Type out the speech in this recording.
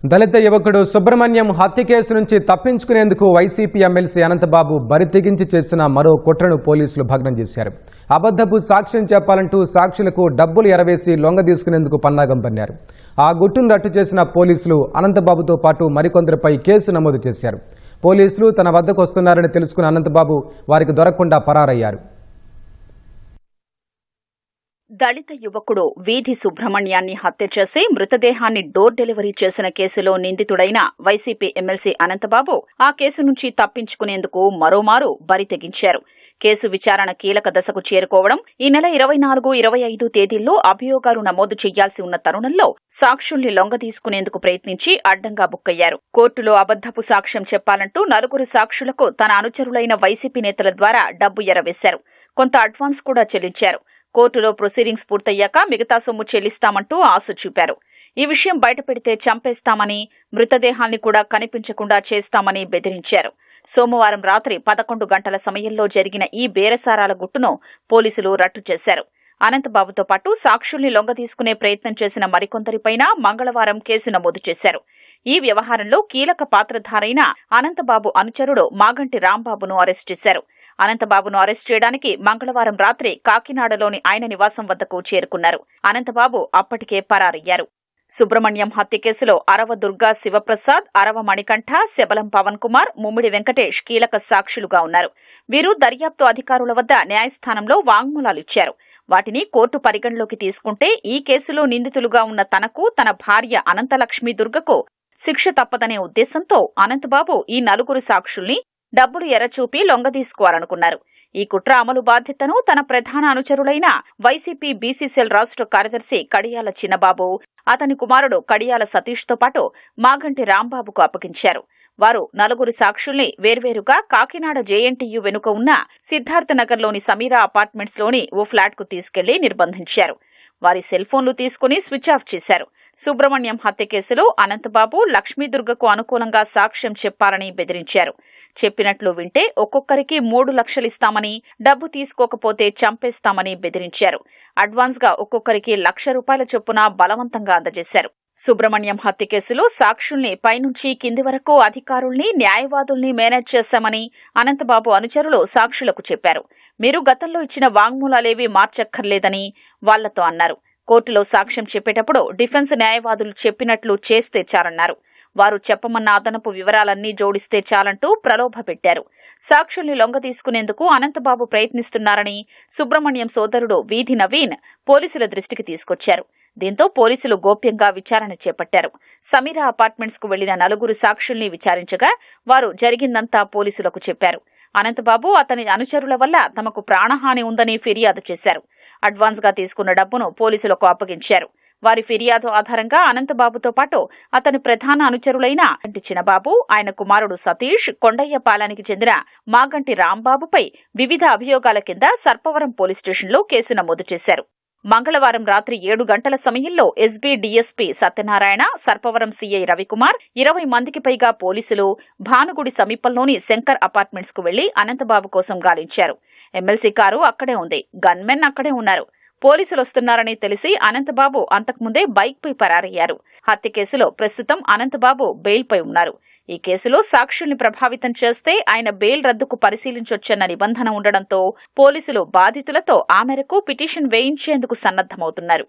దళిత యువకుడు సుబ్రహ్మణ్యం హత్య కేసు నుంచి తప్పించుకునేందుకు వైసీపీ ఎమ్మెల్సీ అనంతబాబు బరితెగించి చేసిన మరో కుట్రను పోలీసులు భగ్నం చేశారు. అబద్ధపు సాక్ష్యం చెప్పాలంటూ సాక్షులకు డబ్బులు ఎరవేసి లొంగ తీసుకునేందుకు పన్నాగం పన్నారు. ఆ గుట్టును రట్టు చేసిన పోలీసులు అనంతబాబుతో పాటు మరికొందరిపై కేసు నమోదు చేశారు. పోలీసులు తన వద్దకు వస్తున్నారని తెలుసుకున్న అనంతబాబు వారికి దొరకకుండా పరారయ్యారు. దళిత యువకుడు వీధి సుబ్రహ్మణ్యాన్ని హత్య చేసి మృతదేహాన్ని డోర్ డెలివరీ చేసిన కేసులో నిందితుడైన వైసీపీ ఎమ్మెల్సీ అనంతబాబు ఆ కేసు నుంచి తప్పించుకునేందుకు మరోమారు బరి తెగించారు. కేసు విచారణ కీలక దశకు చేరుకోవడం, ఈ నెల 24, 25 తేదీల్లో అభియోగాలు నమోదు చేయాల్సి ఉన్న తరుణంలో సాక్షుల్ని లొంగ తీసుకునేందుకు ప్రయత్నించి అడ్డంగా బుక్కయ్యారు. కోర్టులో అబద్ధపు సాక్ష్యం చెప్పాలంటూ 4 సాక్షులకు తన అనుచరులైన వైసీపీ నేతల ద్వారా డబ్బు ఎరవేశారు. కొంత అడ్వాన్స్ కూడా చెల్లించారు. కోర్టులో ప్రొసీడింగ్స్ పూర్తయ్యాక మిగతా సొమ్ము చెల్లిస్తామంటూ ఆశ చూపారు. ఈ విషయం బయటపెడితే చంపేస్తామని, మృతదేహాల్ని కూడా కనిపించకుండా చేస్తామని బెదిరించారు. సోమవారం రాత్రి 11 గంటల సమయంలో జరిగిన ఈ బేరసారాల గుట్టును పోలీసులు రట్టు చేశారు. అనంతబాబుతో పాటు సాక్షుల్ని లొంగ తీసుకునే ప్రయత్నం చేసిన మరికొందరిపైన మంగళవారం కేసు నమోదు చేశారు. ఈ వ్యవహారంలో కీలక పాత్రధారైన అనంతబాబు అనుచరుడు మాగంటి రాంబాబును అరెస్టు చేశారు. అనంతబాబును అరెస్టు చేయడానికి మంగళవారం రాత్రి కాకినాడలోని ఆయన నివాసం వద్దకు చేరుకున్నారు. అనంతబాబు అప్పటికే పరారయ్యారు. సుబ్రహ్మణ్యం హత్య కేసులో అరవ దుర్గా శివప్రసాద్, అరవ మణికంఠ, శబలం పవన్ కుమార్, ముమ్మిడి వెంకటేష్ కీలక సాక్షులుగా ఉన్నారు. వీరు దర్యాప్తు అధికారుల వద్ద న్యాయస్థానంలో వాంగ్మూలాలిచ్చారు. వాటిని కోర్టు పరిగణలోకి తీసుకుంటే ఈ కేసులో నిందితులుగా ఉన్న తనకు, తన భార్య అనంతలక్ష్మి దుర్గకు శిక్ష తప్పదనే ఉద్దేశంతో అనంతబాబు ఈ 4 సాక్షుల్ని డబ్బులు ఎర్రచూపి లొంగదీసుకోవాలనుకున్నారు. ఈ కుట్ర అమలు బాధ్యతను తన ప్రధాన అనుచరులైన వైసీపీ బీసీసీఎల్ రాష్ట్ర కార్యదర్శి కడియాల చిన్నబాబు, అతని కుమారుడు కడియాల సతీష్తో పాటు మాగంటి రాంబాబుకు అప్పగించారు. వారు 4 సాక్షుల్ని వేర్వేరుగా కాకినాడ జేఎన్టీయూ వెనుక ఉన్న సిద్ధార్థనగర్లోని సమీరా అపార్ట్మెంట్స్లోని ఓ ఫ్లాట్కు తీసుకెళ్లి నిర్బంధించారు. వారి సెల్ ఫోన్లు తీసుకుని స్విచ్ ఆఫ్ చేశారు. సుబ్రహ్మణ్యం హత్య కేసులో అనంతబాబు లక్ష్మీదుర్గకు అనుకూలంగా సాక్ష్యం చెప్పాలని బెదిరించారు. చెప్పినట్లు వింటే ఒక్కొక్కరికి 3 లక్షలు ఇస్తామని, డబ్బు తీసుకోకపోతే చంపేస్తామని బెదిరించారు. అడ్వాన్స్గా ఒక్కొక్కరికి ₹1,00,000 చొప్పున బలవంతంగా అందజేశారు. సుబ్రహ్మణ్యం హత్య కేసులో సాక్షుల్ని పైనుంచి కింది వరకు అధికారుల్ని, న్యాయవాదుల్ని మేనేజ్ చేశామని అనంతబాబు అనుచరులు సాక్షులకు చెప్పారు. మీరు గతంలో ఇచ్చిన వాంగ్మూలాలేవీ మార్చక్కర్లేదని వాళ్లతో అన్నారు. కోర్టులో సాక్ష్యం చెప్పేటప్పుడు డిఫెన్స్ న్యాయవాదులు చెప్పినట్లు చేస్తే చాలన్నారు. వారు చెప్పమన్న అదనపు వివరాలన్నీ జోడిస్తే చాలంటూ ప్రలోభపెట్టారు. సాక్షుల్ని లొంగ తీసుకునేందుకు అనంతబాబు ప్రయత్నిస్తున్నారని సుబ్రహ్మణ్యం సోదరుడు వీధి నవీన్ పోలీసుల దృష్టికి తీసుకొచ్చారు. దీంతో పోలీసులు గోప్యంగా విచారణ చేపట్టారు. సమీరా అపార్ట్మెంట్స్ కు వెళ్లిన 4 సాక్షుల్ని విచారించగా వారు జరిగిందంతా పోలీసులకు చెప్పారు. అనంతబాబు, అతని అనుచరుల వల్ల తమకు ప్రాణహాని ఉందని ఫిర్యాదు చేశారు. అడ్వాన్స్ గా తీసుకున్న డబ్బును పోలీసులకు అప్పగించారు. వారి ఫిర్యాదు ఆధారంగా అనంతబాబుతో పాటు అతని ప్రధాన అనుచరులైన చిన్నబాబు, ఆయన కుమారుడు సతీష్, కొండయ్యపాలెనికి చెందిన మాగంటి రాంబాబుపై వివిధ అభియోగాల కింద సర్పవరం పోలీస్ స్టేషన్లో కేసు నమోదు చేశారు. మంగళవారం రాత్రి 7 గంటల సమయంలో SB DSP Satyanarayana, Sarpavaram CI Ravikumar, 20 మందికి పైగా పోలీసులు భానుగుడి సమీపంలోని శంకర్ అపార్ట్మెంట్స్ కు వెళ్లి అనంతబాబు కోసం గాలించారు. ఎమ్మెల్సీ కారు అక్కడే ఉంది. గన్మెన్ అక్కడే ఉన్నారు. పోలీసులు వస్తున్నారని తెలిసి అనంతబాబు అంతకుముందే బైక్పై పరారయ్యారు. హత్య కేసులో ప్రస్తుతం అనంతబాబు బెయిల్పై ఉన్నారు. ఈ కేసులో సాక్షుల్ని ప్రభావితం చేస్తే ఆయన బెయిల్ రద్దుకు పరిశీలించొచ్చన్న నిబంధన ఉండడంతో పోలీసులు బాధితులతో ఆ మేరకు పిటిషన్ వేయించేందుకు సన్నద్దమవుతున్నారు.